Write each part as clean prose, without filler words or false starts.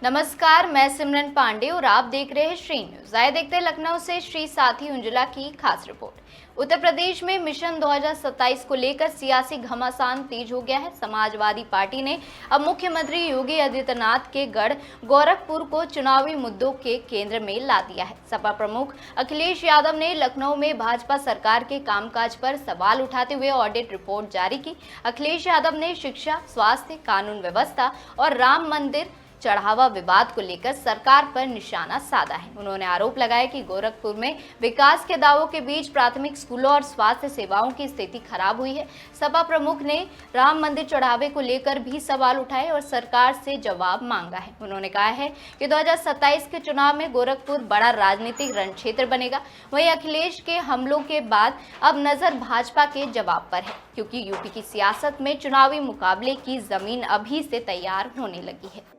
नमस्कार, मैं सिमरन पांडे और आप देख रहे हैं श्री न्यूज। आइए देखते हैं लखनऊ से श्री साथी उंजुला की खास रिपोर्ट। उत्तर प्रदेश में मिशन 2027 को लेकर सियासी घमासान तेज हो गया है। समाजवादी पार्टी ने अब मुख्यमंत्री योगी आदित्यनाथ के गढ़ गोरखपुर को चुनावी मुद्दों के केंद्र में ला दिया है। सपा प्रमुख अखिलेश यादव ने लखनऊ में भाजपा सरकार के कामकाज पर सवाल उठाते हुए ऑडिट रिपोर्ट जारी की। अखिलेश यादव ने शिक्षा, स्वास्थ्य, कानून व्यवस्था और राम मंदिर चढ़ावा विवाद को लेकर सरकार पर निशाना साधा है। उन्होंने आरोप लगाया कि गोरखपुर में विकास के दावों के बीच प्राथमिक स्कूलों और स्वास्थ्य सेवाओं की स्थिति खराब हुई है। सपा प्रमुख ने राम मंदिर चढ़ावे को लेकर भी सवाल उठाए और सरकार से जवाब मांगा है। उन्होंने कहा है कि 2027 के चुनाव में गोरखपुर बड़ा राजनीतिक रणक्षेत्र बनेगा। वहीं अखिलेश के हमलों के बाद अब नजर भाजपा के जवाब पर है, क्योंकि यूपी की सियासत में चुनावी मुकाबले की जमीन अभी से तैयार होने लगी है।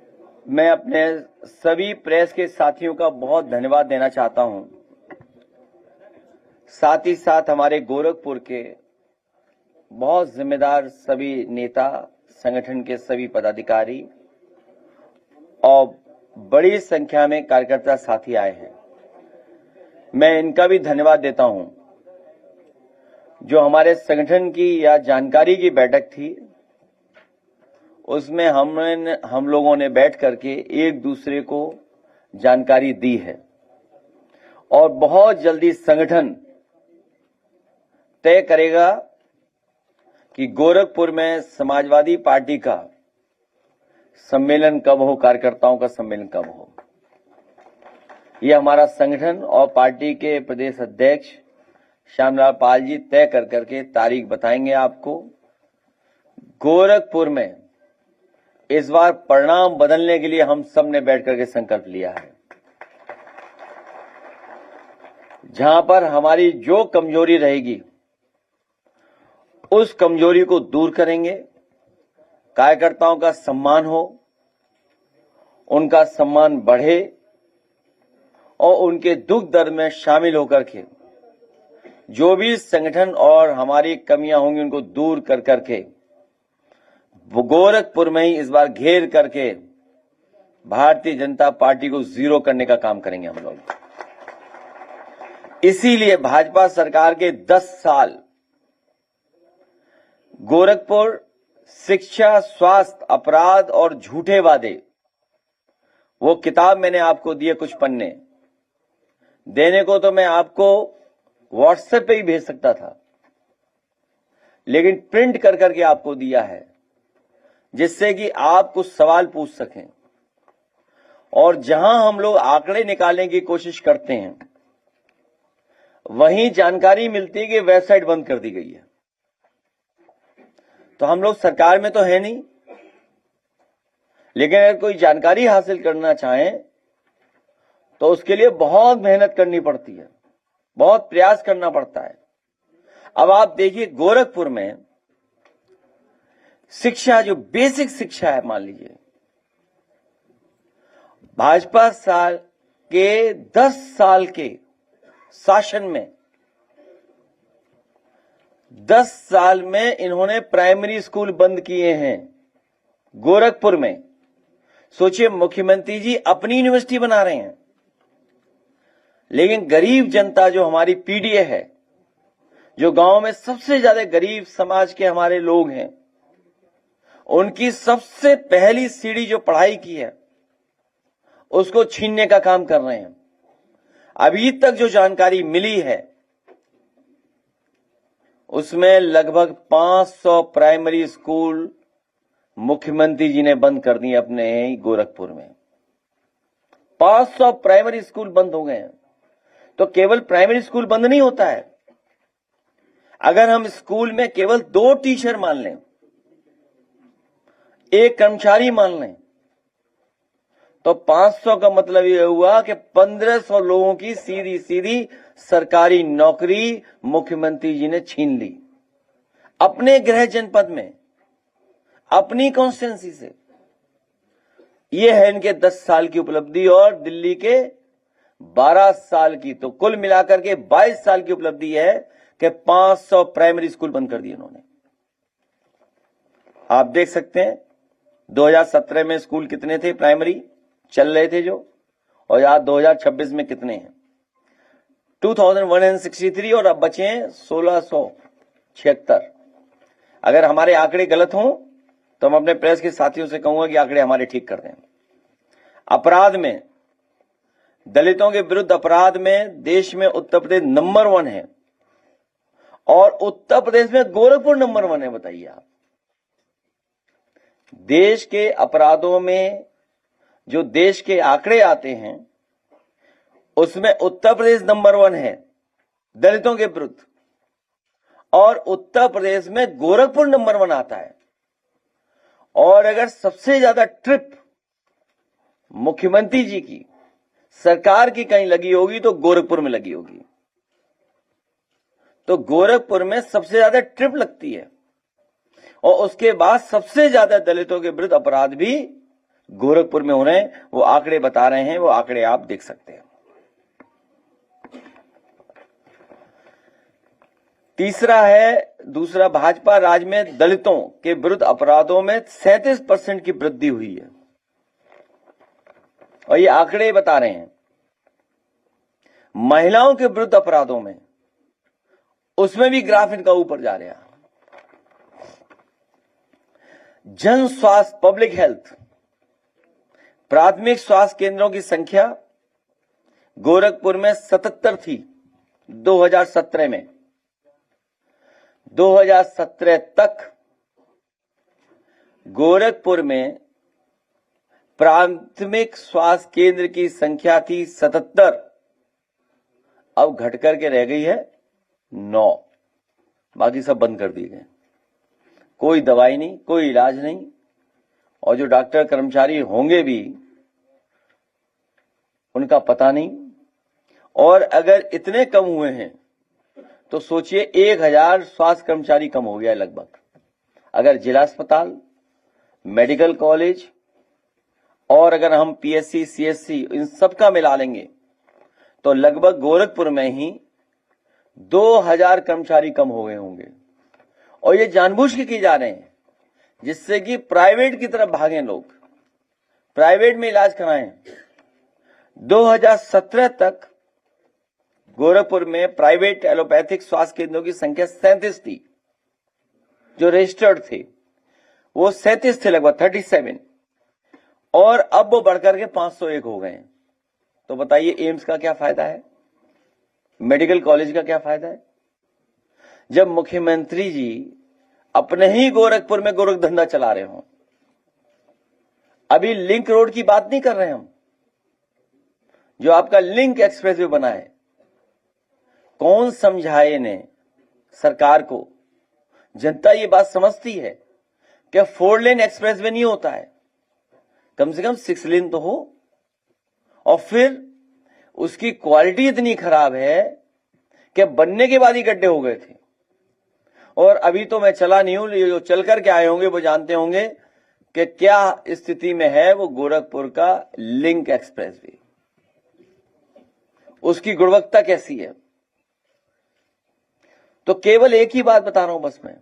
मैं अपने सभी प्रेस के साथियों का बहुत धन्यवाद देना चाहता हूं। साथ ही साथ हमारे गोरखपुर के बहुत जिम्मेदार सभी नेता, संगठन के सभी पदाधिकारी और बड़ी संख्या में कार्यकर्ता साथी आए हैं। मैं इनका भी धन्यवाद देता हूं। जो हमारे संगठन की या जानकारी की बैठक थी, उसमें हम लोगों ने बैठ करके एक दूसरे को जानकारी दी है और बहुत जल्दी संगठन तय करेगा कि गोरखपुर में समाजवादी पार्टी का सम्मेलन कब हो, कार्यकर्ताओं का सम्मेलन कब हो। यह हमारा संगठन और पार्टी के प्रदेश अध्यक्ष श्यामलाल पाल जी तय कर करके तारीख बताएंगे आपको। गोरखपुर में इस बार परिणाम बदलने के लिए हम सब ने बैठ करके संकल्प लिया है। जहां पर हमारी जो कमजोरी रहेगी उस कमजोरी को दूर करेंगे। कार्यकर्ताओं का सम्मान हो, उनका सम्मान बढ़े और उनके दुख दर्द में शामिल होकर के जो भी संगठन और हमारी कमियां होंगी उनको दूर कर करके वो गोरखपुर में ही इस बार घेर करके भारतीय जनता पार्टी को जीरो करने का काम करेंगे हम लोग। इसीलिए भाजपा सरकार के 10 साल गोरखपुर शिक्षा, स्वास्थ्य, अपराध और झूठे वादे, वो किताब मैंने आपको दी है, कुछ पन्ने देने को तो मैं आपको व्हाट्सएप पे ही भेज सकता था, लेकिन प्रिंट कर करके आपको दिया है, जिससे कि आप कुछ सवाल पूछ सकें। और जहां हम लोग आंकड़े निकालने की कोशिश करते हैं, वहीं जानकारी मिलती है कि वेबसाइट बंद कर दी गई है। तो हम लोग सरकार में तो है नहीं, लेकिन अगर कोई जानकारी हासिल करना चाहें तो उसके लिए बहुत मेहनत करनी पड़ती है, बहुत प्रयास करना पड़ता है। अब आप देखिए, गोरखपुर में शिक्षा, जो बेसिक शिक्षा है, मान लीजिए भाजपा साल के 10 साल के शासन में 10 साल में इन्होंने प्राइमरी स्कूल बंद किए हैं गोरखपुर में। सोचिए, मुख्यमंत्री जी अपनी यूनिवर्सिटी बना रहे हैं, लेकिन गरीब जनता, जो हमारी पीडीए है, जो गांव में सबसे ज्यादा गरीब समाज के हमारे लोग हैं, उनकी सबसे पहली सीढ़ी जो पढ़ाई की है उसको छीनने का काम कर रहे हैं। अभी तक जो जानकारी मिली है उसमें लगभग 500 प्राइमरी स्कूल मुख्यमंत्री जी ने बंद कर दिए अपने ही गोरखपुर में। 500 प्राइमरी स्कूल बंद हो गए हैं। तो केवल प्राइमरी स्कूल बंद नहीं होता है। अगर हम स्कूल में केवल 2 टीचर मान लें, 1 कर्मचारी मान लें, तो 500 का मतलब यह हुआ कि 1500 लोगों की सीधी सीधी सरकारी नौकरी मुख्यमंत्री जी ने छीन ली अपने गृह जनपद में, अपनी कॉन्स्टिट्यूंसी से। यह है इनके 10 साल की उपलब्धि और दिल्ली के 12 साल की। तो कुल मिलाकर के 22 साल की उपलब्धि है कि 500 प्राइमरी स्कूल बंद कर दिए इन्होंने। आप देख सकते हैं 2017 में स्कूल कितने थे प्राइमरी, चल रहे थे जो, और आज 2026 में कितने हैं? 2163 और अब बचे हैं 1676। अगर हमारे आंकड़े गलत हों तो हम अपने प्रेस के साथियों से कहूंगा कि आंकड़े हमारे ठीक कर दें। अपराध में, दलितों के विरुद्ध अपराध में देश में उत्तर प्रदेश नंबर 1 है, और उत्तर प्रदेश में गोरखपुर नंबर 1 है। बताइए आप, देश के अपराधों में जो देश के आंकड़े आते हैं उसमें उत्तर प्रदेश नंबर 1 है दलितों के विरुद्ध, और उत्तर प्रदेश में गोरखपुर नंबर 1 आता है। और अगर सबसे ज्यादा ट्रिप मुख्यमंत्री जी की सरकार की कहीं लगी होगी तो गोरखपुर में लगी होगी। तो गोरखपुर में सबसे ज्यादा ट्रिप लगती है, और उसके बाद सबसे ज्यादा दलितों के विरुद्ध अपराध भी गोरखपुर में हो रहे हैं। वो आंकड़े बता रहे हैं, वो आंकड़े आप देख सकते हैं। तीसरा है, दूसरा, भाजपा राज में दलितों के विरुद्ध अपराधों में 37% की वृद्धि हुई है, और ये आंकड़े बता रहे हैं। महिलाओं के विरुद्ध अपराधों में, उसमें भी ग्राफ इनका ऊपर जा रहा है। जन स्वास्थ्य, पब्लिक हेल्थ, प्राथमिक स्वास्थ्य केंद्रों की संख्या गोरखपुर में 77 थी 2017 में। 2017 तक गोरखपुर में प्राथमिक स्वास्थ्य केंद्र की संख्या थी 77, अब घट करके रह गई है 9। बाकी सब बंद कर दिए गए। कोई दवाई नहीं, कोई इलाज नहीं, और जो डॉक्टर कर्मचारी होंगे भी उनका पता नहीं। और अगर इतने कम हुए हैं तो सोचिए 1000 स्वास्थ्य कर्मचारी कम हो गया लगभग। अगर जिला अस्पताल, मेडिकल कॉलेज, और अगर हम पीएससी, सीएससी इन सबका मिला लेंगे तो लगभग गोरखपुर में ही 2000 कर्मचारी कम हो गए होंगे। और ये जानबूझ के किए जा रहे हैं जिससे कि प्राइवेट की तरफ भागें लोग, प्राइवेट में इलाज कराएं। 2017 तक गोरखपुर में प्राइवेट एलोपैथिक स्वास्थ्य केंद्रों की संख्या 37 थी, जो रजिस्टर्ड थे वो 37 थे, लगभग 37, और अब वो बढ़कर के 501 हो गए हैं। तो बताइए एम्स का क्या फायदा है, मेडिकल कॉलेज का क्या फायदा है, जब मुख्यमंत्री जी अपने ही गोरखपुर में गोरख धंधा चला रहे हो। अभी लिंक रोड की बात नहीं कर रहे हम, जो आपका लिंक एक्सप्रेसवे बना है। कौन समझाए ने सरकार को? जनता ये बात समझती है कि 4 लेन एक्सप्रेसवे नहीं होता है, कम से कम 6 लेन तो हो। और फिर उसकी क्वालिटी इतनी खराब है कि बनने के बाद ही गड्ढे हो गए थे। और अभी तो मैं चला नहीं हूं, जो चल करके आए होंगे वो जानते होंगे कि क्या स्थिति में है वो गोरखपुर का लिंक एक्सप्रेसवे, उसकी गुणवत्ता कैसी है। तो केवल एक ही बात बता रहा हूं बस मैं,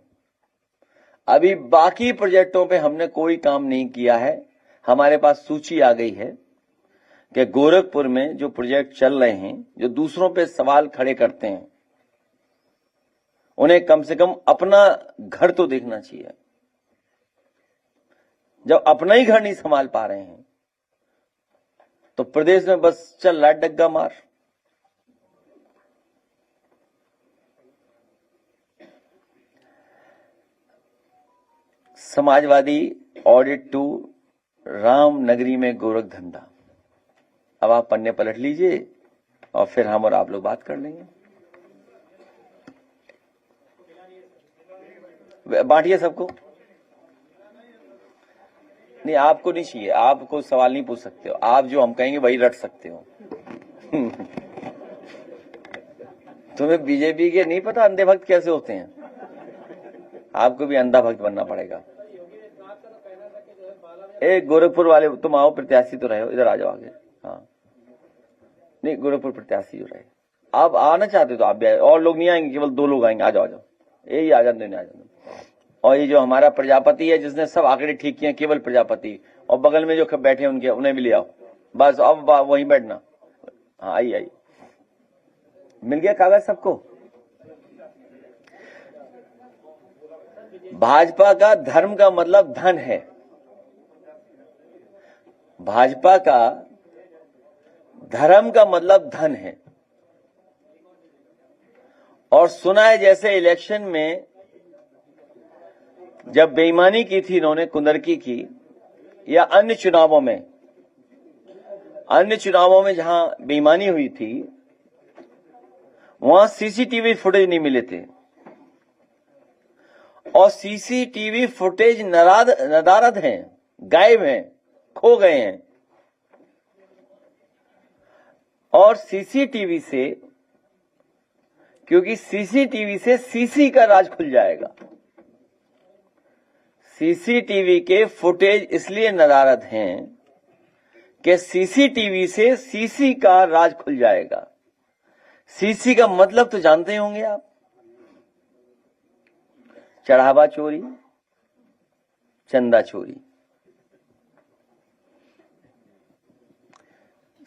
अभी बाकी प्रोजेक्टों पे हमने कोई काम नहीं किया है। हमारे पास सूची आ गई है कि गोरखपुर में जो प्रोजेक्ट चल रहे हैं, जो दूसरों पे सवाल खड़े करते हैं, उन्हें कम से कम अपना घर तो देखना चाहिए। जब अपना ही घर नहीं संभाल पा रहे हैं तो प्रदेश में बस चल रहा है डग्गा मार। समाजवादी ऑडिट 2 रामनगरी में गोरख धंधा। अब आप पन्ने पलट लीजिए और फिर हम और आप लोग बात कर लेंगे। बांटिए सबको। नहीं, आपको नहीं चाहिए, आपको सवाल नहीं पूछ सकते हो। आप जो हम कहेंगे वही रट सकते हो। तुम्हें बीजेपी के नहीं पता अंधे भक्त कैसे होते हैं? आपको भी अंधा भक्त बनना पड़ेगा। एक गोरखपुर वाले तुम आओ, प्रत्याशी तो रहे हो, इधर आ जाओ आगे। हाँ, नहीं, गोरखपुर प्रत्याशी जो रहे। आप आना चाहते हो तो आप भी आए, और लोग नहीं आएंगे, केवल 2 लोग आएंगे। आ जाओ, आ जाओ, यही आ जाने, आ जाने। और ये जो हमारा प्रजापति है जिसने सब आंकड़े ठीक किए, केवल प्रजापति, और बगल में जो बैठे हैं उनके, उन्हें भी ले आओ। बस अब वहीं बैठना। हाँ आई आई, मिल गया कागज सबको। भाजपा का धर्म का मतलब धन है। भाजपा का धर्म का मतलब धन है। और सुना है जैसे इलेक्शन में जब बेईमानी की थी इन्होंने, कुंदरकी की, या अन्य चुनावों में जहां बेईमानी हुई थी वहां सीसीटीवी फुटेज नहीं मिले थे। और सीसीटीवी फुटेज नदारद हैं, गायब हैं, खो गए हैं। और सीसीटीवी से, क्योंकि सीसीटीवी से सीसी का राज खुल जाएगा। सीसीटीवी के फुटेज इसलिए नदारद हैं कि सीसीटीवी से सीसी का राज खुल जाएगा। सीसी का मतलब तो जानते होंगे आप, चढ़ावा चोरी, चंदा चोरी।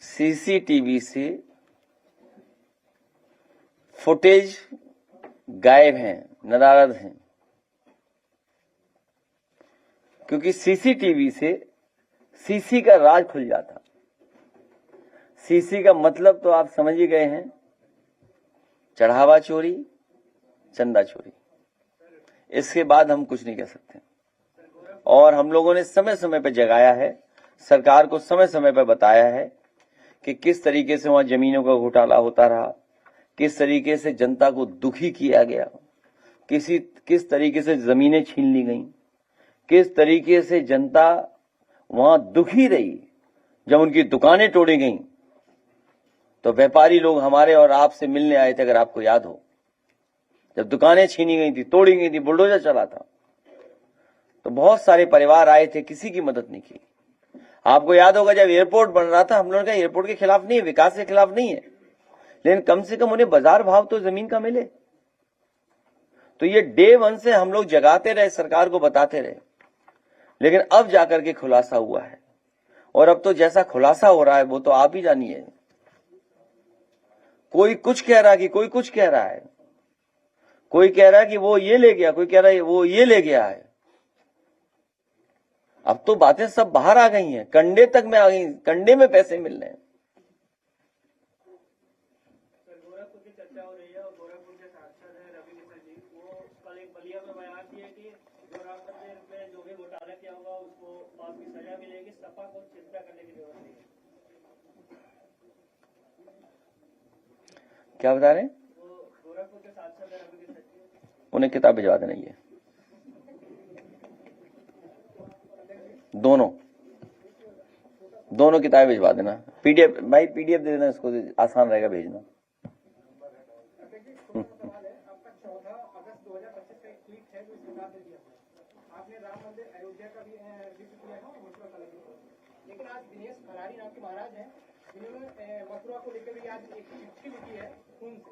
सीसीटीवी से फुटेज गायब हैं, नदारद हैं, क्योंकि सीसीटीवी से सीसी का राज खुल जाता। सीसी का मतलब तो आप समझ ही गए हैं, चढ़ावा चोरी, चंदा चोरी। इसके बाद हम कुछ नहीं कह सकते। और हम लोगों ने समय समय पर जगाया है, सरकार को समय समय पर बताया है कि किस तरीके से वहां जमीनों का घोटाला होता रहा, किस तरीके से जनता को दुखी किया गया, किस तरीके से जमीनें छीन ली गईं, किस तरीके से जनता वहां दुखी रही। जब उनकी दुकानें तोड़ी गईं तो व्यापारी लोग हमारे और आपसे मिलने आए थे, अगर आपको याद हो। जब दुकानें छीनी गई थी, तोड़ी गई थी, बुलडोजर चला था, तो बहुत सारे परिवार आए थे, किसी की मदद नहीं की। आपको याद होगा जब एयरपोर्ट बन रहा था, हम लोगों ने कहा एयरपोर्ट के खिलाफ नहीं है, विकास के खिलाफ नहीं है, लेकिन कम से कम उन्हें बाजार भाव तो जमीन का मिले। तो ये डे वन से हम लोग जगाते रहे, सरकार को बताते रहे, लेकिन अब जाकर के खुलासा हुआ है। और अब तो जैसा खुलासा हो रहा है वो तो आप ही जानिए। कोई कुछ कह रहा है कि कोई कुछ कह रहा है, कोई कह रहा है कि वो ये ले गया, कोई कह रहा है वो ये ले गया है। अब तो बातें सब बाहर आ गई हैं, कंडे तक में आ गई, कंडे में पैसे मिल रहे हैं। गोरखपुर की चर्चा हो रही है और गोरखपुर के सांसद हैं रवि किशन जी, वो कल एक बलिया में बयान दिए कि जो राम मंदिर में जो भी घोटाला किया होगा उसको पाप की सजा मिलेगी, सपा को चिंता करने की जरूरत नहीं है। क्या बता रहे हैं? वो गोरखपुर के सांसद हैं रवि किशन जी, उन्हें किताब भिजवा देना, ये दोनों किताबें भिजवा देना। पीडीएफ भाई, पीडीएफ दे देना, इसको आसान रहेगा भेजना। आपका 14 अगस्त 2025 का एक ट्वीट है जो सरकार ने दिया। आपने राम मंदिर अयोध्या का भी जिक्र किया है, मथुरा का लेकिन आज दिनेश खरारी नाम के महाराज हैं, जिन्होंने मथुरा को लेकर भी आज एक चिट्ठी लिखी है खून से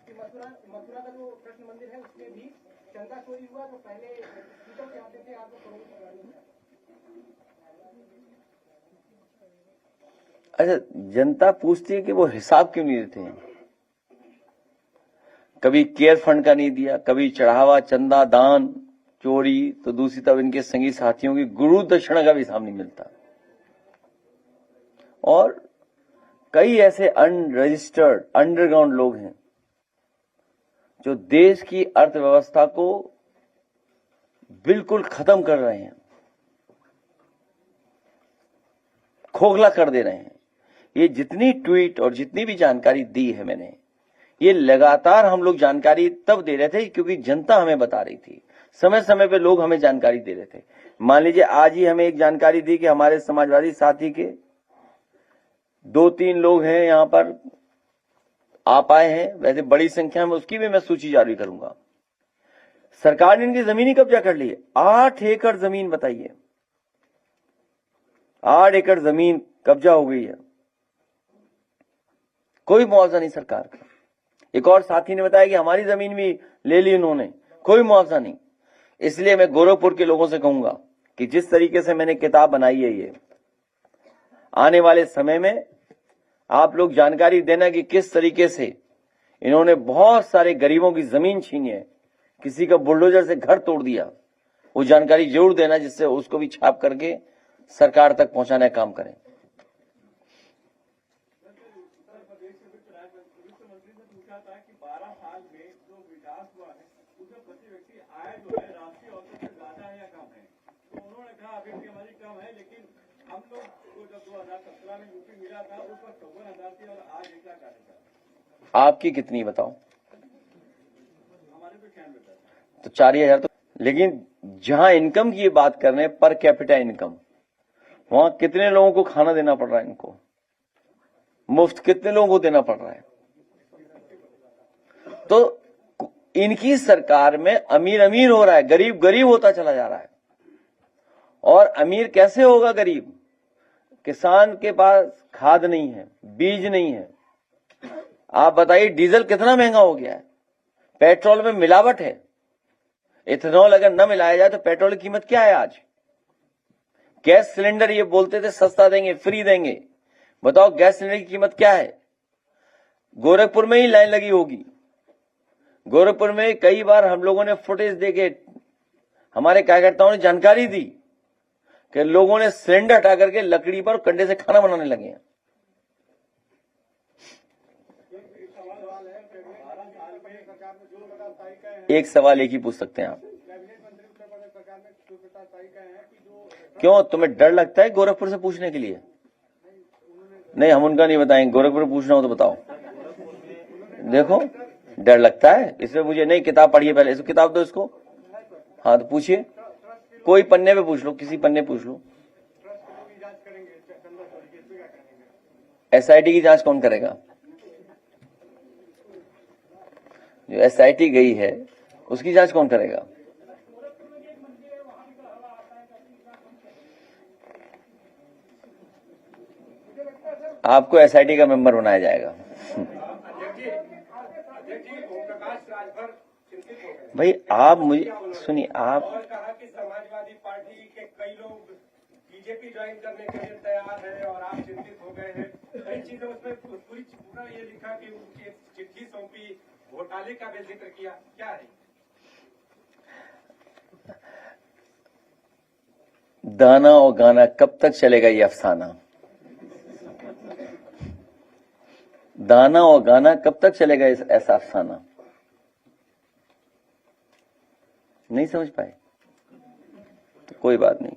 कि मथुरा का जो कृष्ण मंदिर है उसमें भी चंदा चोरी हुआ। तो पहले पीटर से आते थे, आपको करोड़ों का गाड़ी है। अच्छा, जनता पूछती है कि वो हिसाब क्यों नहीं देते हैं। कभी केयर फंड का नहीं दिया, कभी चढ़ावा, चंदा, दान, चोरी, तो दूसरी तरफ इनके संगी साथियों की गुरु दक्षिणा का भी हिसाब नहीं मिलता। और कई ऐसे अनरजिस्टर्ड अंडरग्राउंड लोग हैं जो देश की अर्थव्यवस्था को बिल्कुल खत्म कर रहे हैं, खोखला कर दे रहे हैं। ये जितनी ट्वीट और जितनी भी जानकारी दी है मैंने, ये लगातार हम लोग जानकारी तब दे रहे थे क्योंकि जनता हमें बता रही थी, समय समय पे लोग हमें जानकारी दे रहे थे। मान लीजिए आज ही हमें एक जानकारी दी कि हमारे समाजवादी साथी के 2-3 लोग हैं यहां पर आप आए हैं, वैसे बड़ी संख्या में, उसकी भी मैं सूची जारी करूंगा। सरकार ने इनकी जमीन ही कब्जा कर ली है। 8 एकड़ जमीन, बताइए, 8 एकड़ जमीन कब्जा हो गई है, कोई मुआवजा नहीं सरकार का। एक और साथी ने बताया कि हमारी जमीन भी ले ली उन्होंने, कोई मुआवजा नहीं। इसलिए मैं गोरखपुर के लोगों से कहूंगा कि जिस तरीके से मैंने किताब बनाई है, ये आने वाले समय में आप लोग जानकारी देना कि किस तरीके से इन्होंने बहुत सारे गरीबों की जमीन छीनी है, किसी का बुलडोजर से घर तोड़ दिया। वो जानकारी जरूर देना जिससे उसको भी छाप करके सरकार तक पहुंचाने का काम करें। आपकी कितनी बताओ? तो 4,000 तो, लेकिन जहां इनकम की बात कर रहे हैं पर कैपिटा इनकम, वहां कितने लोगों को खाना देना पड़ रहा है? इनको मुफ्त कितने लोगों को देना पड़ रहा है? तो इनकी सरकार में अमीर अमीर हो रहा है, गरीब गरीब होता चला जा रहा है। और अमीर कैसे होगा गरीब? किसान के पास खाद नहीं है, बीज नहीं है। आप बताइए डीजल कितना महंगा हो गया है, पेट्रोल में मिलावट है। इथेनॉल अगर न मिलाया जाए तो पेट्रोल की कीमत क्या है आज? गैस सिलेंडर ये बोलते थे सस्ता देंगे, फ्री देंगे। बताओ गैस सिलेंडर की कीमत क्या है? गोरखपुर में ही लाइन लगी होगी। गोरखपुर में कई बार हम लोगों ने फुटेज देके, हमारे कार्यकर्ताओं ने जानकारी दी कि लोगों ने सिलेंडर हटा करके लकड़ी पर कंडे से खाना बनाने लगे हैं। एक सवाल एक ही पूछ सकते हैं आप। क्यों, तुम्हें डर लगता है गोरखपुर से पूछने के लिए? नहीं, हम उनका नहीं बताएंगे। गोरखपुर पूछना हो तो बताओ। देखो डर लगता है इसमें मुझे। नहीं, किताब पढ़िए पहले, इसको किताब दो इसको। हाँ तो पूछिए, कोई पन्ने पे पूछ लो, किसी पन्ने पूछ लो। एसआईटी की जांच कौन करेगा? जो एसआईटी गई है उसकी जांच कौन करेगा? आपको एसआईटी का मेंबर बनाया जाएगा। भाई आप मुझे सुनिए, आप कहा कि समाजवादी पार्टी के कई लोग बीजेपी ज्वाइन करने के लिए तैयार है और आप चिंतित हो गए हैं। कई चीजें उसमें पूरा ये लिखा कि उनकी चिट्ठी सौंपी, घोटाले का भी जिक्र किया, क्या है? दाना और गाना कब तक चलेगा ये अफसाना? दाना और गाना कब तक चलेगा ऐसा अफसाना? नहीं समझ पाए तो कोई बात नहीं।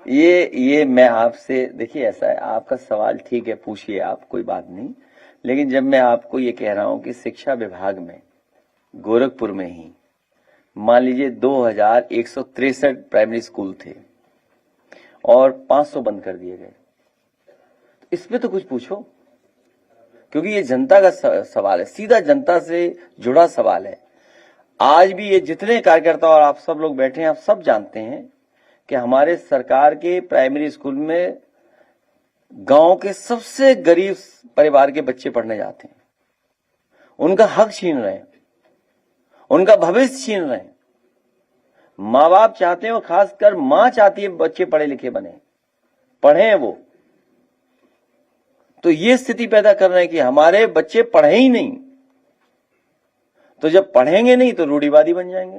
ये मैं आपसे, देखिए ऐसा है, आपका सवाल ठीक है, पूछिए आप, कोई बात नहीं। लेकिन जब मैं आपको ये कह रहा हूं कि शिक्षा विभाग में गोरखपुर में ही मान लीजिए 2163 प्राइमरी स्कूल थे और 500 बंद कर दिए गए, इस पे तो कुछ पूछो, क्योंकि ये जनता का सवाल है, सीधा जनता से जुड़ा सवाल है। आज भी ये जितने कार्यकर्ता और आप सब लोग बैठे हैं, आप सब जानते हैं कि हमारे सरकार के प्राइमरी स्कूल में गांव के सबसे गरीब परिवार के बच्चे पढ़ने जाते हैं। उनका हक छीन रहे हैं, उनका भविष्य छीन रहे हैं। माँ बाप चाहते हैं, और खासकर माँ चाहती है बच्चे पढ़े लिखे बने, पढ़े वो। तो ये स्थिति पैदा कर रहे हैं कि हमारे बच्चे पढ़े ही नहीं। तो जब पढ़ेंगे नहीं तो रूढ़िवादी बन जाएंगे,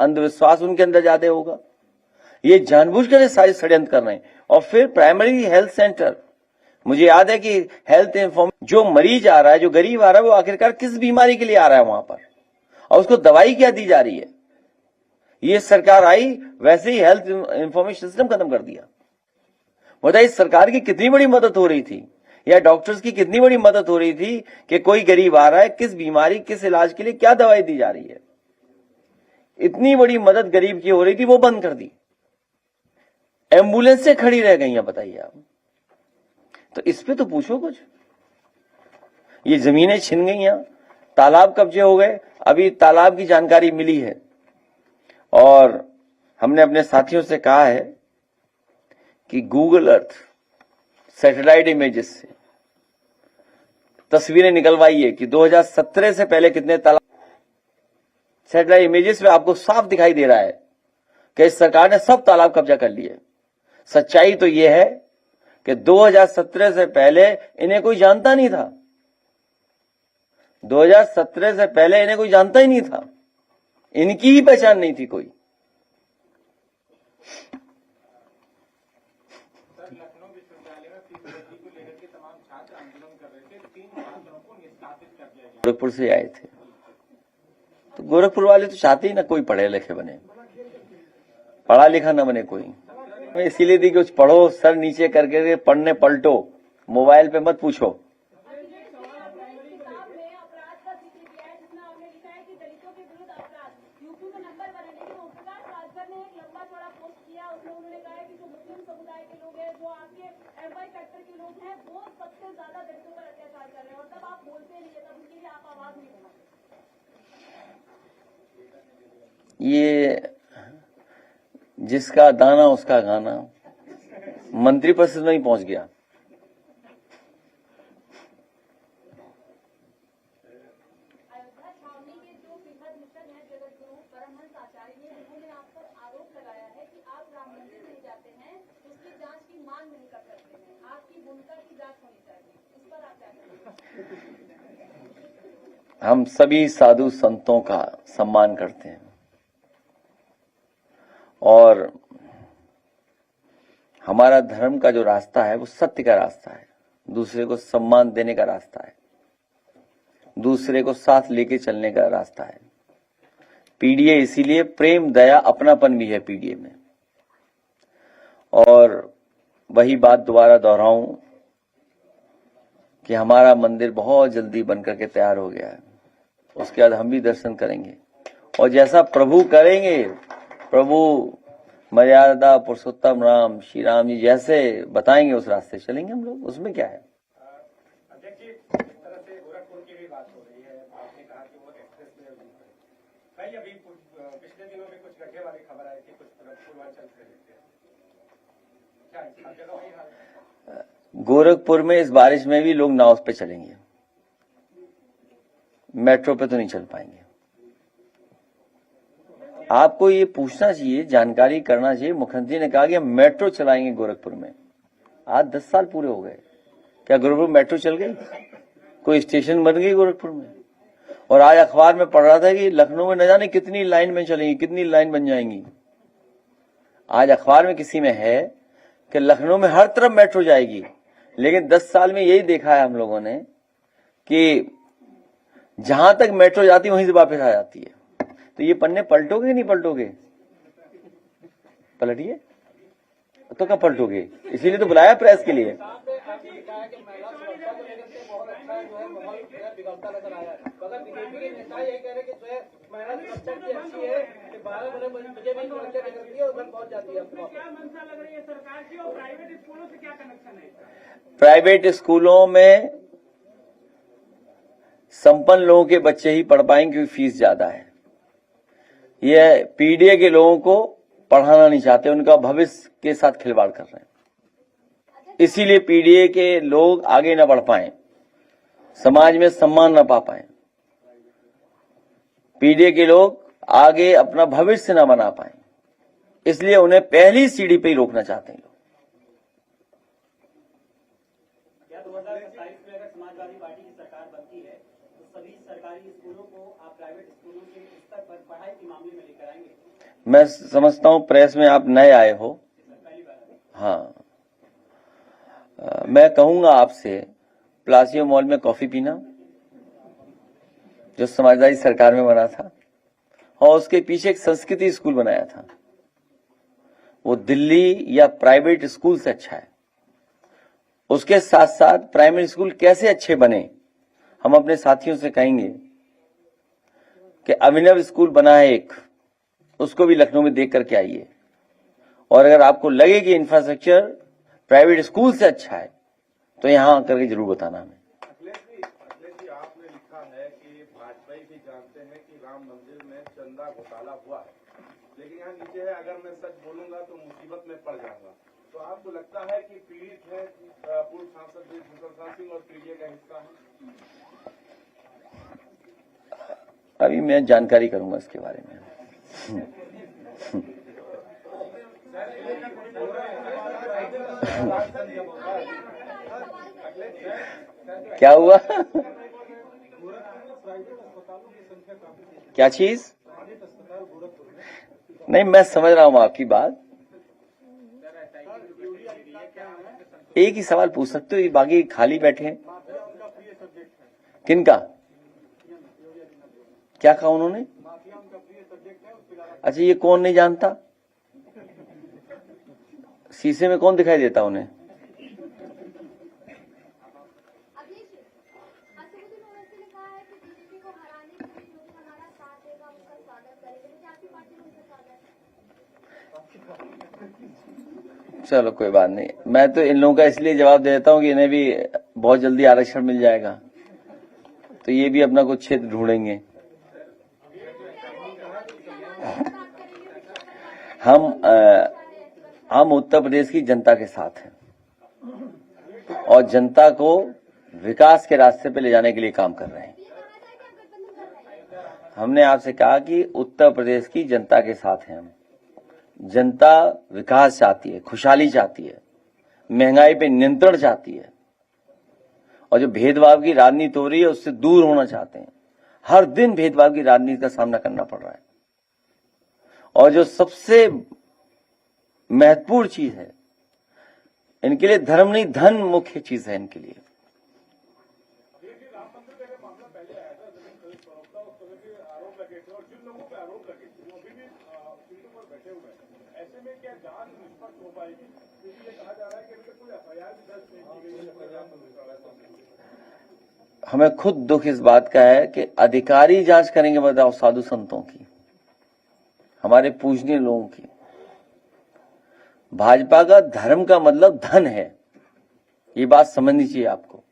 अंधविश्वास उनके अंदर ज्यादा होगा। ये जानबूझकर सारे षड्यंत्र कर रहे हैं। और फिर प्राइमरी हेल्थ सेंटर, मुझे याद है कि हेल्थ इंफॉर्मेशन, जो मरीज आ रहा है, जो गरीब आ रहा है, वो आखिरकार किस बीमारी के लिए आ रहा है वहां पर, और उसको दवाई क्या दी जा रही है। ये सरकार आई वैसे ही हेल्थ इंफॉर्मेशन सिस्टम खत्म कर दिया। बताइए सरकार की कितनी बड़ी मदद हो रही थी, या डॉक्टर्स की कितनी बड़ी मदद हो रही थी कि कोई गरीब आ रहा है, किस बीमारी किस इलाज के लिए क्या दवाई दी जा रही है। इतनी बड़ी मदद गरीब की हो रही थी, वो बंद कर दी। एम्बुलेंस से खड़ी रह गई हैं, बताइए आप। तो इस पे तो पूछो कुछ। ये जमीनें छिन गई हैं, तालाब कब्जे हो गए। अभी तालाब की जानकारी मिली है और हमने अपने साथियों से कहा है कि गूगल अर्थ सैटेलाइट इमेजेस से तस्वीरें निकलवाइए कि 2017 से पहले कितने तालाब। सैटेलाइट इमेजेस में आपको साफ दिखाई दे रहा है कि इस सरकार ने सब तालाब कब्जा कर लिए। सच्चाई तो यह है कि 2017 से पहले इन्हें कोई जानता नहीं था। 2017 से पहले इन्हें कोई जानता ही नहीं था, इनकी ही पहचान नहीं थी कोई। लखनऊ विश्वविद्यालय में फीस वृद्धि को लेकर के तमाम छात्र आंदोलन कर रहे थे, 3 छात्रों को निष्कासित कर दिया गया। गोरखपुर से आए थे, तो गोरखपुर वाले तो चाहते ही ना कोई पढ़े लिखे बने, पढ़ा लिखा ना बने कोई। इसीलिए दी कि कुछ पढ़ो, सर नीचे करके पढ़ने पलटो, मोबाइल पे मत पूछो। ये जिसका दाना उसका गाना मंत्रिपरिषद में ही पहुंच गया। अयोध्या छावनी के जो बृहद मिशन है जगत गुरु परमहंस आचार्य ने उन्होंने आप पर आरोप लगाया है कि आप राम मंदिर नहीं जाते हैं, उसकी जांच की मांग नहीं कर सकते हैं, आपकी भूमिका की जांच होनी चाहिए, इस पर आप क्या कहेंगे? हम सभी साधु संतों का सम्मान करते हैं और हमारा धर्म का जो रास्ता है वो सत्य का रास्ता है, दूसरे को सम्मान देने का रास्ता है, दूसरे को साथ लेके चलने का रास्ता है। पीडीए इसीलिए प्रेम दया अपनापन भी है पीडीए में। और वही बात दोबारा दोहराऊं कि हमारा मंदिर बहुत जल्दी बनकर के तैयार हो गया है, उसके बाद हम भी दर्शन करेंगे और जैसा प्रभु करेंगे, प्रभु मर्यादा पुरुषोत्तम राम श्री राम जी जैसे बताएंगे उस रास्ते चलेंगे हम लोग, उसमें क्या है। अध्यक्ष जी, इस तरह से गोरखपुर की भी बात हो रही है, आपने कहा कि वो एक्सप्रेस वे कई अभी पिछले दिनों में कुछ गड्ढे वाली खबर आई थी, कुछ पूर्वांचल से लेते क्या हर जगह वही हाल है? गोरखपुर में इस बारिश में भी लोग नाव पे चलेंगे, मेट्रो पे तो नहीं चल पाएंगे। आपको ये पूछना चाहिए, जानकारी करना चाहिए। मुख्यमंत्री ने कहा कि हम मेट्रो चलाएंगे गोरखपुर में। आज 10 साल पूरे हो गए, क्या गोरखपुर मेट्रो चल गई? कोई स्टेशन बन गई गोरखपुर में? और आज अखबार में पढ़ रहा था कि लखनऊ में न जाने कितनी लाइन में चलेंगी, कितनी लाइन बन जाएंगी। आज अखबार में किसी में है कि लखनऊ में हर तरफ मेट्रो जाएगी, लेकिन 10 साल में यही देखा है हम लोगों ने कि जहां तक मेट्रो जाती है वहीं से वापस आ जाती है। तो ये पन्ने पलटोगे नहीं पलटोगे? पलटिए तो कब पलटोगे? इसीलिए तो बुलाया प्रेस के लिए। प्राइवेट स्कूलों में संपन्न लोगों के बच्चे ही पढ़ पाएंगे क्योंकि फीस ज्यादा है। ये पीडीए के लोगों को पढ़ाना नहीं चाहते, उनका भविष्य के साथ खिलवाड़ कर रहे हैं, इसीलिए पीडीए के लोग आगे न बढ़ पाए, समाज में सम्मान न पा पाए, पीडीए के लोग आगे अपना भविष्य न बना पाए, इसलिए उन्हें पहली सीढ़ी पे ही रोकना चाहते हैं लोग। 2027 में अगर समाजवादी पार्टी की सरकार बनती है तो सभी सरकारी स्कूलों को आप प्राइवेट स्कूलों के स्तर पर पढ़ाई के मामले में लेकर आएंगे? मैं समझता हूं प्रेस में आप नए आए हो। हाँ, मैं कहूंगा आपसे प्लासियो मॉल में कॉफी पीना जो समाजवादी सरकार में बना था, और उसके पीछे एक संस्कृति स्कूल बनाया था, वो दिल्ली या प्राइवेट स्कूल से अच्छा है। उसके साथ साथ प्राइमरी स्कूल कैसे अच्छे बने, हम अपने साथियों से कहेंगे कि अभिनव स्कूल बना है एक, उसको भी लखनऊ में देख करके आइए। और अगर आपको लगे कि इंफ्रास्ट्रक्चर प्राइवेट स्कूल से अच्छा है तो यहां करके जरूर बताना हमें। अखिलेश जी, आपने लिखा है कि भाजपा भी जानते हैं कि राम मंदिर में चंदा घोटाला हुआ है, लेकिन यहाँ नीचे है अगर मैं सच बोलूंगा तो मुसीबत में पड़ जाऊंगा। तो आपको लगता है कि पीड़ित है पूर्व सांसद भूषण सिंह और पीडीए का हिस्सा है? अभी मैं जानकारी करूंगा इसके बारे में। क्या हुआ? क्या चीज? नहीं, मैं समझ रहा हूं आपकी बात। एक ही सवाल पूछ सकते हो, ये बाकी खाली बैठे हैं। किनका? क्या कहा उन्होंने? अच्छा, ये कौन नहीं जानता? शीशे में कौन दिखाई देता उन्हें? चलो कोई बात नहीं, मैं तो इन लोगों का इसलिए जवाब देता हूं कि इन्हें भी बहुत जल्दी आरक्षण मिल जाएगा, तो ये भी अपना कुछ क्षेत्र ढूंढेंगे। हम उत्तर प्रदेश की जनता के साथ हैं और जनता को विकास के रास्ते पे ले जाने के लिए काम कर रहे हैं। हमने आपसे कहा कि उत्तर प्रदेश की जनता के साथ हैं हम। जनता विकास चाहती है, खुशहाली चाहती है, महंगाई पे नियंत्रण चाहती है और जो भेदभाव की राजनीति हो रही है उससे दूर होना चाहते हैं। हर दिन भेदभाव की राजनीति का सामना करना पड़ रहा है और जो सबसे महत्वपूर्ण चीज है इनके लिए, धर्म नहीं धन मुख्य चीज है इनके लिए। हमें खुद दुख इस बात का है कि अधिकारी जांच करेंगे, बताओ, साधु संतों की, हमारे पूजनीय लोगों की। भाजपा का धर्म का मतलब धन है, ये बात समझनी चाहिए आपको।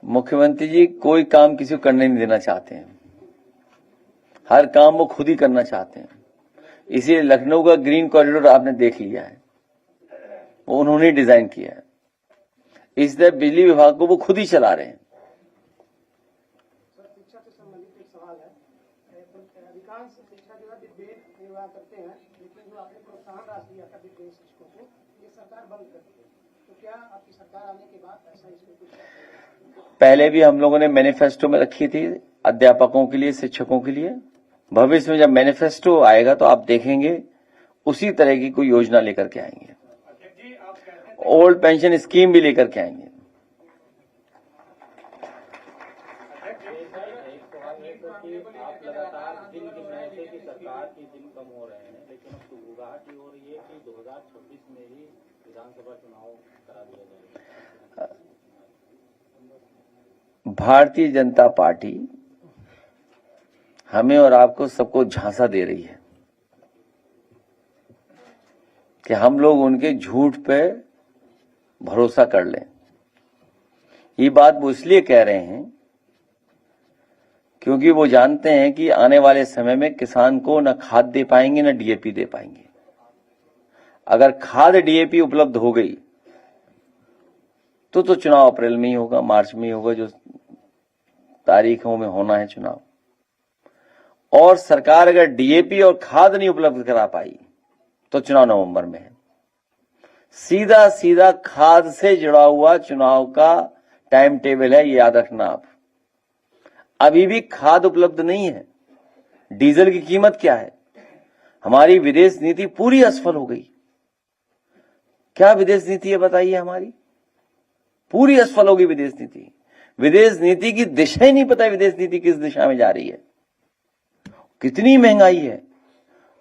मुख्यमंत्री जी कोई काम किसी को करने नहीं देना चाहते हैं, हर काम वो खुद ही करना चाहते हैं। इसीलिए लखनऊ का ग्रीन कॉरिडोर आपने देख लिया है, वो उन्होंने डिजाइन किया है। इस तरह बिजली विभाग को वो खुद ही चला रहे हैं। शिक्षा से संबंधित एक सवाल है। अधिकांश शिक्षा जो है विद्वेष निर्वाह करते हैं, लेकिन जो आपने प्रोत्साहन राशि दिया था विद्वेष शिक्षकों को, ये सरकार बंद कर दी है। तो क्या आपकी सरकार आने के बाद ऐसा इसमें कुछ? पहले भी हम लोगों ने मैनिफेस्टो में रखी थी अध्यापकों के लिए, शिक्षकों के लिए। भविष्य में जब मैनिफेस्टो आएगा तो आप देखेंगे उसी तरह की कोई योजना लेकर के आएंगे, ओल्ड पेंशन स्कीम भी लेकर के आएंगे। आप लगातार दिन गिन रहे थे कि सरकार के दिन कम हो रहे हैं, लेकिन अब गुहाटी हो रही है कि 2026 में ही विधानसभा चुनाव करा दिया जाएगा। भारतीय जनता पार्टी हमें और आपको सबको झांसा दे रही है कि हम लोग उनके झूठ पे भरोसा कर लें। ये बात वो इसलिए कह रहे हैं क्योंकि वो जानते हैं कि आने वाले समय में किसान को न खाद दे पाएंगे न डीएपी दे पाएंगे। अगर खाद डीएपी उपलब्ध हो गई तो चुनाव अप्रैल में ही होगा, मार्च में ही होगा, जो तारीखों में होना है चुनाव। और सरकार अगर डीएपी और खाद नहीं उपलब्ध करा पाई तो चुनाव नवंबर में है। सीधा सीधा खाद से जुड़ा हुआ चुनाव का टाइम टेबल है, ये याद रखना आप। अभी भी खाद उपलब्ध नहीं है। डीजल की कीमत क्या है? हमारी विदेश नीति पूरी असफल हो गई। क्या विदेश नीति है बताइए? हमारी पूरी असफल होगी विदेश नीति। विदेश नीति की दिशा ही नहीं पता है, विदेश नीति किस दिशा में जा रही है। कितनी महंगाई है,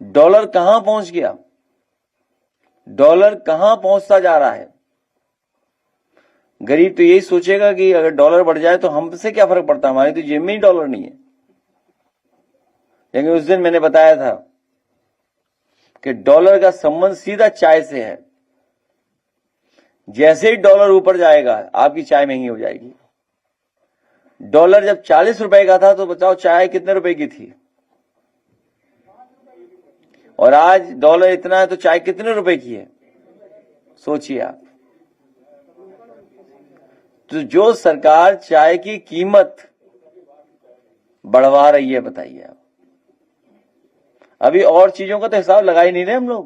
डॉलर कहां पहुंच गया, डॉलर कहां पहुंचता जा रहा है। गरीब तो यही सोचेगा कि अगर डॉलर बढ़ जाए तो हमसे क्या फर्क पड़ता है, हमारी तो जेब में ही डॉलर नहीं है। लेकिन उस दिन मैंने बताया था कि डॉलर का संबंध सीधा चाय से है। जैसे ही डॉलर ऊपर जाएगा आपकी चाय महंगी हो जाएगी। डॉलर जब 40 रुपए का था तो बताओ चाय कितने रुपए की थी? और आज डॉलर इतना है तो चाय कितने रुपए की है, सोचिए आप। तो जो सरकार चाय की कीमत बढ़वा रही है, बताइए आप। अभी और चीजों का तो हिसाब लगा ही नहीं रहे हम लोग।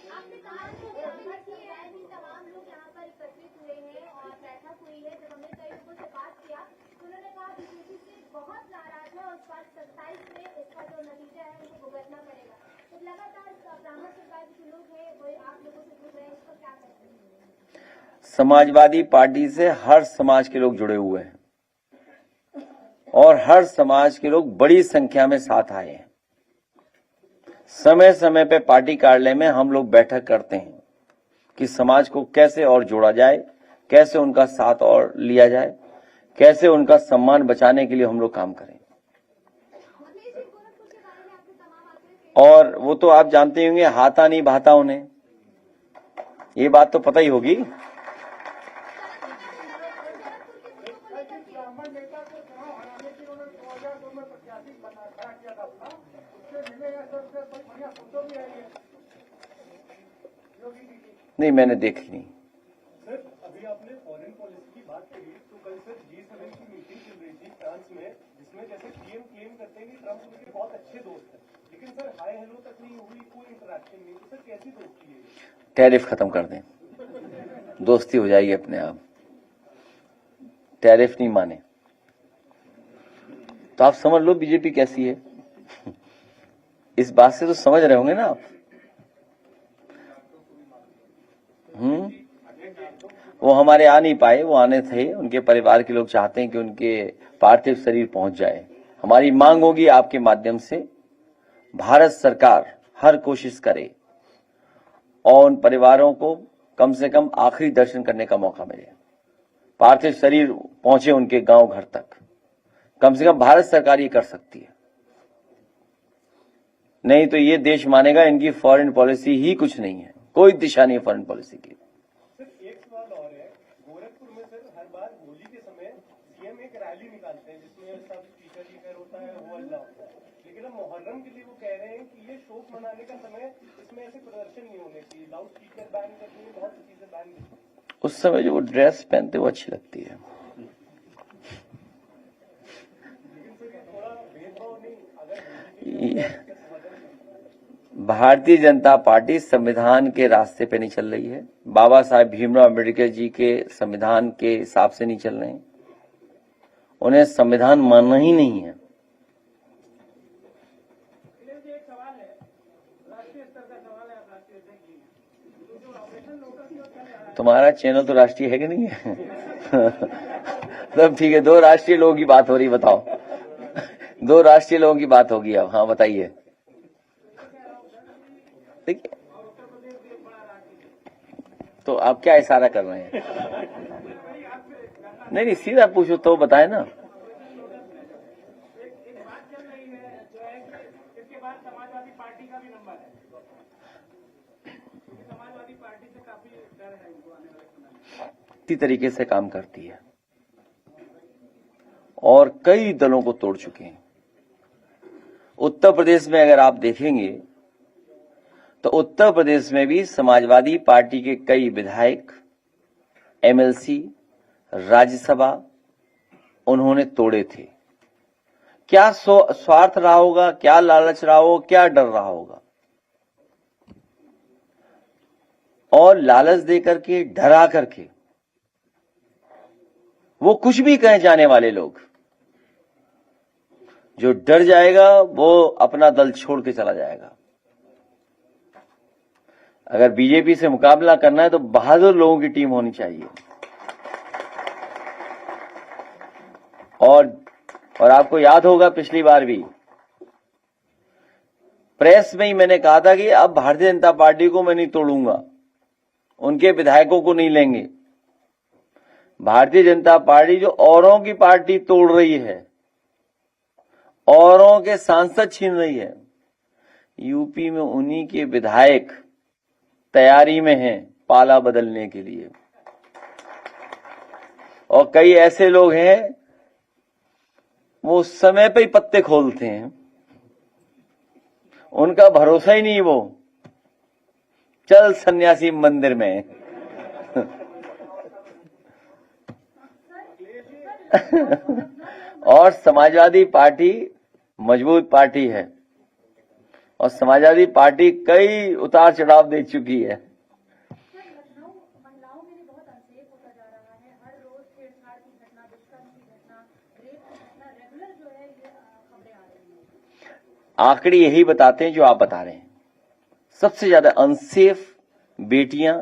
आपने कहा कि तमाम लोग यहाँ पर एकत्रित हुए हैं और बैठक हुई है। जब हमने कई लोगों से बात किया तो उन्होंने कहा बीजेपी से बहुत नाराज है और इस बार 27 में इसका जो नतीजा है उनको भुगतना पड़ेगा। तो लगातार ब्राह्मण सरकार के जो लोग हैं वो आप लोगों से पूछ रहे हैं, इस पर क्या कहते हैं? समाजवादी पार्टी से हर समाज के लोग जुड़े हुए हैं और हर समाज के लोग बड़ी संख्या में साथ आए हैं। समय समय पे पार्टी कार्यालय में हम लोग बैठक करते हैं कि समाज को कैसे और जोड़ा जाए, कैसे उनका साथ और लिया जाए, कैसे उनका सम्मान बचाने के लिए हम लोग काम करें। और वो तो आप जानते होंगे, हाथा नहीं भाता उन्हें, ये बात तो पता ही होगी। ब्राह्मण नेता को चुनाव हराने की उन्होंने 2002 में प्रत्याशी खड़ा किया था अपना, उससे मिले या तो उससे कोई बढ़िया फोटो भी आई है योगी जी की? नहीं, मैंने देखी नहीं। सर, अभी आपने फॉरेन पॉलिसी की बात करी तो कल सर G7 की मीटिंग चल रही थी फ्रांस में, जिसमें जैसे पीएम क्लेम करते हैं कि ट्रंप उनके बहुत अच्छे दोस्त हैं, लेकिन सर हाई हेलो तक नहीं हुई, कोई इंटरेक्शन नहीं। तो सर कैसी दोस्ती है? टैरिफ खत्म कर दें, दोस्ती हो जाएगी अपने आप। टैरिफ नहीं माने तो आप समझ लो बीजेपी कैसी है। इस बात से तो समझ रहे होंगे ना आप। वो हमारे आ नहीं पाए, वो आने थे, उनके परिवार के लोग चाहते हैं कि उनके पार्थिव शरीर पहुंच जाए। हमारी मांग होगी आपके माध्यम से भारत सरकार हर कोशिश करे और उन परिवारों को कम से कम आखिरी दर्शन करने का मौका मिले, पार्थिव शरीर पहुंचे उनके गांव घर तक। कम से कम भारत सरकार ये कर सकती है, नहीं तो ये देश मानेगा इनकी फॉरेन पॉलिसी ही कुछ नहीं है, कोई दिशा नहीं है फॉरेन पॉलिसी की। सर एक सवाल और है, गोरखपुर में सर हर बार होली के समय सीएम एक रैली निकालते हैं जिसमें सब स्पीकर लीकर होता है, वो अल्लाह होता है, लेकिन अब मुहर्रम के लिए वो कह रहे हैं कि ये शोक मनाने का समय, इसमें ऐसे प्रदर्शन नहीं होने चाहिए, लाउड स्पीकर बैन करते हैं, बहुत सी चीजें बैन करते हैं। उस समय जो वो ड्रेस पहनते वो अच्छी लगती है। भारतीय जनता पार्टी संविधान के रास्ते पे नहीं चल रही है, बाबा साहेब भीमराव अम्बेडकर जी के संविधान के हिसाब से नहीं चल रहे हैं, उन्हें संविधान मानना ही नहीं है। एक सवाल है, राष्ट्रीय स्तर का सवाल है, आप राष्ट्रीय अध्यक्ष जी, जो ऑपरेशन लोटस में चल रहा है, तुम्हारा चैनल तो राष्ट्रीय है कि नहीं है? सब ठीक है, दो राष्ट्रीय लोगों की बात हो रही, बताओ। दो राष्ट्रीय लोगों की बात होगी अब। हाँ बताइए। देखिए, तो आप क्या इशारा कर रहे हैं? नहीं नहीं, सीधा पूछो तो बताए ना। एक बात चल रही है जो है कि इसके बाद समाजवादी पार्टी का भी नंबर है, क्योंकि समाजवादी पार्टी से काफी डर है इनको आने वाले समय में। इसी तरीके से काम करती है और कई दलों को तोड़ चुके हैं। उत्तर प्रदेश में अगर आप देखेंगे तो उत्तर प्रदेश में भी समाजवादी पार्टी के कई विधायक, एमएलसी, राज्यसभा उन्होंने तोड़े थे। क्या स्वार्थ रहा होगा, क्या लालच रहा होगा, क्या डर रहा होगा, और लालच दे करके, डरा करके वो कुछ भी कहे जाने वाले लोग, जो डर जाएगा वो अपना दल छोड़ के चला जाएगा। अगर बीजेपी से मुकाबला करना है तो बहादुर लोगों की टीम होनी चाहिए। और आपको याद होगा पिछली बार भी प्रेस में ही मैंने कहा था कि अब भारतीय जनता पार्टी को मैं नहीं तोड़ूंगा, उनके विधायकों को नहीं लेंगे। भारतीय जनता पार्टी जो औरों की पार्टी तोड़ रही है, औरों के सांसद छीन रही है, यूपी में उन्हीं के विधायक तैयारी में हैं पाला बदलने के लिए। और कई ऐसे लोग हैं वो समय पे ही पत्ते खोलते हैं उनका भरोसा ही नहीं। वो चल सन्यासी मंदिर में। और समाजवादी पार्टी मजबूत पार्टी है और समाजवादी पार्टी कई उतार चढ़ाव दे चुकी है। लखनऊ महिलाओं के लिए बहुत अनसेफ होता जा रहा है। हर रोज छेड़छाड़ की घटना, दुष्कर्म की घटना, रेप की घटना रेगुलर जो है ये खबरें आ रही हैं। आंकड़े यही बताते हैं जो आप बता रहे हैं। सबसे ज्यादा अनसेफ बेटियां,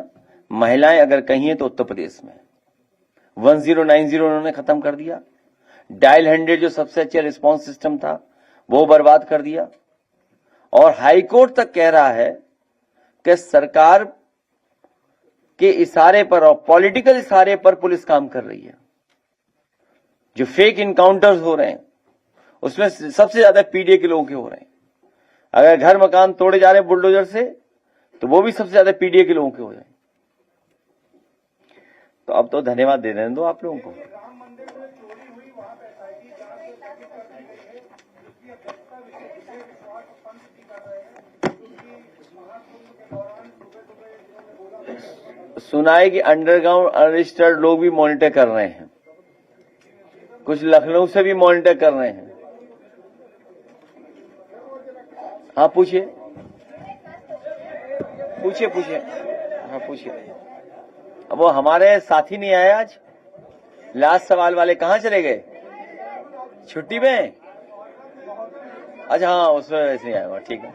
महिलाएं अगर कहीं हैं तो उत्तर प्रदेश में। 1090 उन्होंने खत्म कर दिया। डायल 100 जो सबसे अच्छा रिस्पांस सिस्टम था वो बर्बाद कर दिया। और हाईकोर्ट तक कह रहा है कि सरकार के इशारे पर और पॉलिटिकल इशारे पर पुलिस काम कर रही है। जो फेक इनकाउंटर्स हो रहे हैं उसमें सबसे ज्यादा पीडीए के लोगों के हो रहे हैं। अगर घर मकान तोड़े जा रहे हैं बुलडोजर से तो वो भी सबसे ज्यादा पीडीए के लोगों के हो रहे हैं। तो अब तो धन्यवाद दे देने दो आप लोगों को। राम मंदिर में चोरी हुई, वहाँ पे एसआईटी जांच स्थगित कर दी गई है, जिसकी अध्यक्षता विजय विश्वास पंत जी कर रहे हैं, क्योंकि महाकुंभ के दौरान सुबह सुबह इन्होंने बोला सुना है कि अंडरग्राउंड अनरजिस्टर्ड लोग भी मॉनिटर कर रहे हैं, कुछ लखनऊ से भी मॉनिटर कर रहे हैं। हाँ पूछिए पूछिए पूछिए, हाँ पूछिए। अब वो हमारे साथी नहीं आए आज, लास्ट सवाल वाले कहाँ चले गए? छुट्टी में? अच्छा हाँ, उसमें वैसे नहीं आया। ठीक है।